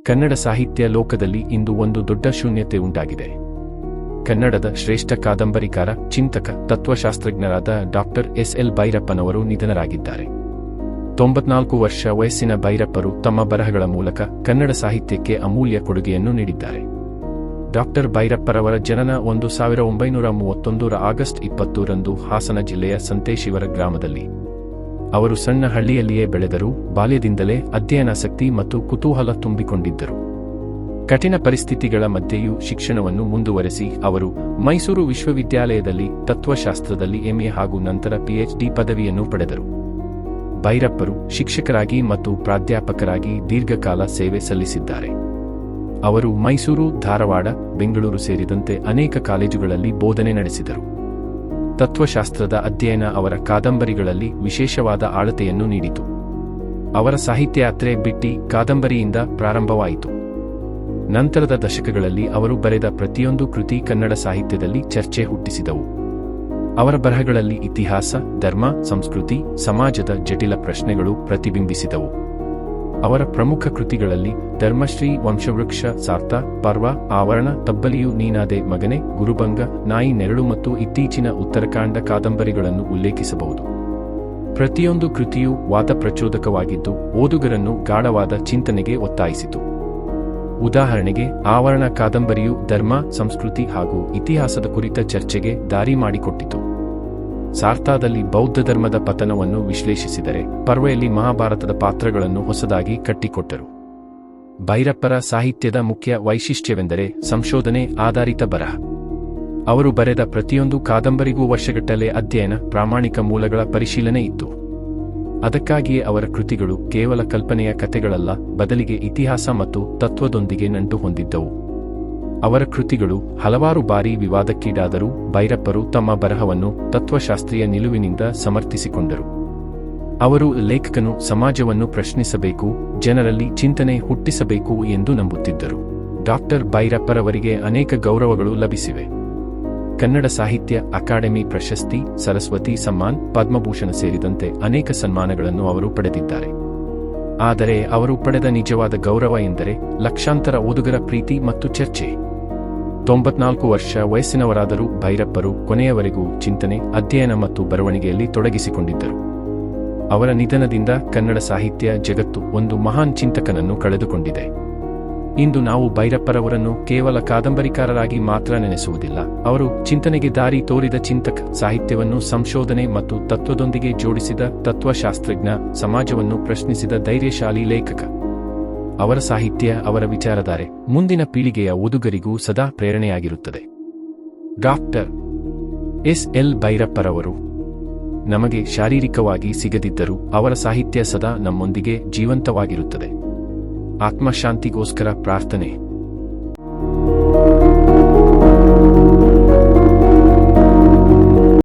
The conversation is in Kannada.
ಕನ್ನಡ ಸಾಹಿತ್ಯ ಲೋಕದಲ್ಲಿ ಇಂದು ಒಂದು ದೊಡ್ಡ ಶೂನ್ಯತೆ ಉಂಟಾಗಿದೆ. ಕನ್ನಡದ ಶ್ರೇಷ್ಠ ಕಾದಂಬರಿಕಾರ, ಚಿಂತಕ, ತತ್ವಶಾಸ್ತ್ರಜ್ಞರಾದ ಡಾಕ್ಟರ್ ಎಸ್.ಎಲ್. ಭೈರಪ್ಪನವರು ನಿಧನರಾಗಿದ್ದಾರೆ. 94 ವರ್ಷ ವಯಸ್ಸಿನ ಭೈರಪ್ಪರು ತಮ್ಮ ಬರಹಗಳ ಮೂಲಕ ಕನ್ನಡ ಸಾಹಿತ್ಯಕ್ಕೆ ಅಮೂಲ್ಯ ಕೊಡುಗೆಯನ್ನು ನೀಡಿದ್ದಾರೆ. ಡಾಕ್ಟರ್ ಭೈರಪ್ಪರವರ ಜನನ 1931 ಆಗಸ್ಟ್ 20ರಂದು ಹಾಸನ ಜಿಲ್ಲೆಯ ಸಂತೇಶಿವರ ಗ್ರಾಮದಲ್ಲಿ. ಅವರು ಸಣ್ಣ ಹಳ್ಳಿಯಲ್ಲಿಯೇ ಬೆಳೆದರೂ ಬಾಲ್ಯದಿಂದಲೇ ಅಧ್ಯಯನಾಸಕ್ತಿ ಮತ್ತು ಕುತೂಹಲ ತುಂಬಿಕೊಂಡಿದ್ದರು. ಕಠಿಣ ಪರಿಸ್ಥಿತಿಗಳ ಮಧ್ಯೆಯೂ ಶಿಕ್ಷಣವನ್ನು ಮುಂದುವರೆಸಿ ಅವರು ಮೈಸೂರು ವಿಶ್ವವಿದ್ಯಾಲಯದಲ್ಲಿ ತತ್ವಶಾಸ್ತ್ರದಲ್ಲಿ ಎಂಎ ಹಾಗೂ ನಂತರ ಪಿಎಚ್ಡಿ ಪದವಿಯನ್ನು ಪಡೆದರು. ಭೈರಪ್ಪರು ಶಿಕ್ಷಕರಾಗಿ ಮತ್ತು ಪ್ರಾಧ್ಯಾಪಕರಾಗಿ ದೀರ್ಘಕಾಲ ಸೇವೆ ಸಲ್ಲಿಸಿದ್ದಾರೆ. ಅವರು ಮೈಸೂರು, ಧಾರವಾಡ, ಬೆಂಗಳೂರು ಸೇರಿದಂತೆ ಅನೇಕ ಕಾಲೇಜುಗಳಲ್ಲಿ ಬೋಧನೆ ನಡೆಸಿದರು. ತತ್ವಶಾಸ್ತ್ರದ ಅಧ್ಯಯನ ಅವರ ಕಾದಂಬರಿಗಳಲ್ಲಿ ವಿಶೇಷವಾದ ಆಳತೆಯನ್ನು ನೀಡಿತು. ಅವರ ಸಾಹಿತ್ಯಯಾತ್ರೆ ಬಿಟ್ಟಿ ಕಾದಂಬರಿಯಿಂದ ಪ್ರಾರಂಭವಾಯಿತು. ನಂತರದ ದಶಕಗಳಲ್ಲಿ ಅವರು ಬರೆದ ಪ್ರತಿಯೊಂದು ಕೃತಿ ಕನ್ನಡ ಸಾಹಿತ್ಯದಲ್ಲಿ ಚರ್ಚೆ ಹುಟ್ಟಿಸಿದವು. ಅವರ ಬರಹಗಳಲ್ಲಿ ಇತಿಹಾಸ, ಧರ್ಮ, ಸಂಸ್ಕೃತಿ, ಸಮಾಜದ ಜಟಿಲ ಪ್ರಶ್ನೆಗಳು ಪ್ರತಿಬಿಂಬಿಸಿದವು. ಅವರ ಪ್ರಮುಖ ಕೃತಿಗಳಲ್ಲಿ ಧರ್ಮಶ್ರೀ, ವಂಶವೃಕ್ಷ, ಸಾರ್ಥ, ಪರ್ವ, ಆವರಣ, ತಬ್ಬಲಿಯು ನೀನಾದೆ ಮಗನೆ, ಗುರುಭಂಗ, ನಾಯಿ ನೆರಳು ಮತ್ತು ಇತ್ತೀಚಿನ ಉತ್ತರಕಾಂಡ ಕಾದಂಬರಿಗಳನ್ನು ಉಲ್ಲೇಖಿಸಬಹುದು. ಪ್ರತಿಯೊಂದು ಕೃತಿಯೂ ವಾದಪ್ರಚೋದಕವಾಗಿದ್ದು ಓದುಗರನ್ನು ಗಾಢವಾದ ಚಿಂತನೆಗೆ ಒತ್ತಾಯಿಸಿತು. ಉದಾಹರಣೆಗೆ, ಆವರಣ ಕಾದಂಬರಿಯು ಧರ್ಮ, ಸಂಸ್ಕೃತಿ ಹಾಗೂ ಇತಿಹಾಸದ ಕುರಿತ ಚರ್ಚೆಗೆ ದಾರಿ ಮಾಡಿಕೊಟ್ಟಿತು. ಸಾರ್ಥಾದಲ್ಲಿ ಬೌದ್ಧ ಧರ್ಮದ ಪತನವನ್ನು ವಿಶ್ಲೇಷಿಸಿದರೆ, ಪರ್ವೆಯಲ್ಲಿ ಮಹಾಭಾರತದ ಪಾತ್ರಗಳನ್ನು ಹೊಸದಾಗಿ ಕಟ್ಟಿಕೊಟ್ಟರು. ಭೈರಪ್ಪರ ಸಾಹಿತ್ಯದ ಮುಖ್ಯ ವೈಶಿಷ್ಟ್ಯವೆಂದರೆ ಸಂಶೋಧನೆ ಆಧಾರಿತ ಬರಹ. ಅವರು ಬರೆದ ಪ್ರತಿಯೊಂದು ಕಾದಂಬರಿಗೂ ವರ್ಷಗಟ್ಟಲೆ ಅಧ್ಯಯನ, ಪ್ರಾಮಾಣಿಕ ಮೂಲಗಳ ಪರಿಶೀಲನೆ ಇತ್ತು. ಅದಕ್ಕಾಗಿಯೇ ಅವರ ಕೃತಿಗಳು ಕೇವಲ ಕಲ್ಪನೆಯ ಕಥೆಗಳಲ್ಲ, ಬದಲಿಗೆ ಇತಿಹಾಸ ಮತ್ತು ತತ್ವದೊಂದಿಗೆ ನಂಟು ಹೊಂದಿದ್ದವು. ಅವರ ಕೃತಿಗಳು ಹಲವಾರು ಬಾರಿ ವಿವಾದಕ್ಕೀಡಾದರೂ ಭೈರಪ್ಪರು ತಮ್ಮ ಬರಹವನ್ನು ತತ್ವಶಾಸ್ತ್ರೀಯ ನಿಲುವಿನಿಂದ ಸಮರ್ಥಿಸಿಕೊಂಡರು. ಅವರು ಲೇಖಕನು ಸಮಾಜವನ್ನು ಪ್ರಶ್ನಿಸಬೇಕು, ಜನರಲ್ಲಿ ಚಿಂತನೆ ಹುಟ್ಟಿಸಬೇಕು ಎಂದು ನಂಬುತ್ತಿದ್ದರು. ಡಾಕ್ಟರ್ ಭೈರಪ್ಪರವರಿಗೆ ಅನೇಕ ಗೌರವಗಳು ಲಭಿಸಿವೆ. ಕನ್ನಡ ಸಾಹಿತ್ಯ ಅಕಾಡೆಮಿ ಪ್ರಶಸ್ತಿ, ಸರಸ್ವತಿ ಸಮ್ಮಾನ್, ಪದ್ಮಭೂಷಣ ಸೇರಿದಂತೆ ಅನೇಕ ಸನ್ಮಾನಗಳನ್ನು ಅವರು ಪಡೆದಿದ್ದಾರೆ. ಆದರೆ ಅವರು ಪಡೆದ ನಿಜವಾದ ಗೌರವ ಎಂದರೆ ಲಕ್ಷಾಂತರ ಓದುಗರ ಪ್ರೀತಿ ಮತ್ತು ಚರ್ಚೆ. 94 ವರ್ಷ ವಯಸ್ಸಿನವರಾದರೂ ಭೈರಪ್ಪರು ಕೊನೆಯವರೆಗೂ ಚಿಂತನೆ, ಅಧ್ಯಯನ ಮತ್ತು ಬರವಣಿಗೆಯಲ್ಲಿ ತೊಡಗಿಸಿಕೊಂಡಿದ್ದರು. ಅವರ ನಿಧನದಿಂದ ಕನ್ನಡ ಸಾಹಿತ್ಯ ಜಗತ್ತು ಒಂದು ಮಹಾನ್ ಚಿಂತಕನನ್ನು ಕಳೆದುಕೊಂಡಿದೆ. ಇಂದು ನಾವು ಭೈರಪ್ಪರವರನ್ನು ಕೇವಲ ಕಾದಂಬರಿಕಾರರಾಗಿ ಮಾತ್ರ ನೆನೆಸುವುದಿಲ್ಲ. ಅವರು ಚಿಂತನೆಗೆ ದಾರಿ ತೋರಿದ ಚಿಂತಕ, ಸಾಹಿತ್ಯವನ್ನು ಸಂಶೋಧನೆ ಮತ್ತು ತತ್ವದೊಂದಿಗೆ ಜೋಡಿಸಿದ ತತ್ವಶಾಸ್ತ್ರಜ್ಞ, ಸಮಾಜವನ್ನು ಪ್ರಶ್ನಿಸಿದ ಧೈರ್ಯಶಾಲಿ ಲೇಖಕ. ಅವರ ಸಾಹಿತ್ಯ, ಅವರ ವಿಚಾರಧಾರೆ ಮುಂದಿನ ಪೀಳಿಗೆಯ ಓದುಗರಿಗೂ ಸದಾ ಪ್ರೇರಣೆಯಾಗಿರುತ್ತದೆ. Doctor SL. ಭೈರಪ್ಪರವರು ನಮಗೆ ಶಾರೀರಿಕವಾಗಿ ಸಿಗದಿದ್ದರೂ ಅವರ ಸಾಹಿತ್ಯ ಸದಾ ನಮ್ಮೊಂದಿಗೆ ಜೀವಂತವಾಗಿರುತ್ತದೆ. ಆತ್ಮಶಾಂತಿಗೋಸ್ಕರ ಪ್ರಾರ್ಥನೆ.